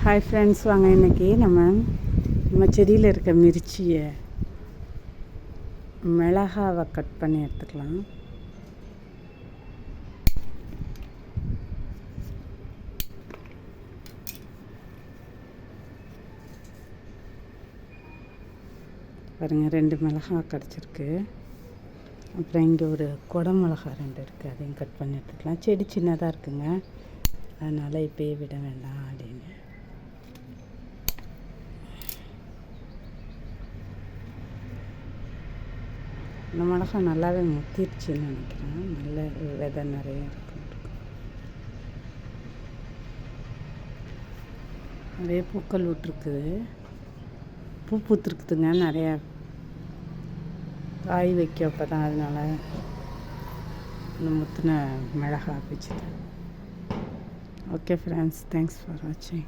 Hi friends, வாங்க இன்றைக்கி நம்ம செடியில் இருக்க மிர்ச்சியை மிளகாவை கட் பண்ணி எடுத்துக்கலாம். பாருங்கள், 2 மிளகா கிடச்சிருக்கு. அப்புறம் இங்கே ஒரு கொடை மிளகா 2 இருக்குது, அதையும் கட் பண்ணி எடுத்துக்கலாம். செடி சின்னதாக இருக்குங்க, அதனால் இப்போயே விட வேண்டாம் அப்படின்னு. இந்த மிளகா நல்லாவே முத்திருச்சுன்னு நினைக்கிறேன். நல்ல விதை நிறைய இருக்கு, நிறைய பூக்கள் விட்டுருக்குது, பூ பூத்துருக்குதுங்க நிறையா. காய் வைக்க அப்போ தான், அதனால் இந்த முத்தின மிளகா பிச்சுது. ஓகே ஃப்ரெண்ட்ஸ், தேங்க்ஸ் ஃபார் வாட்சிங்.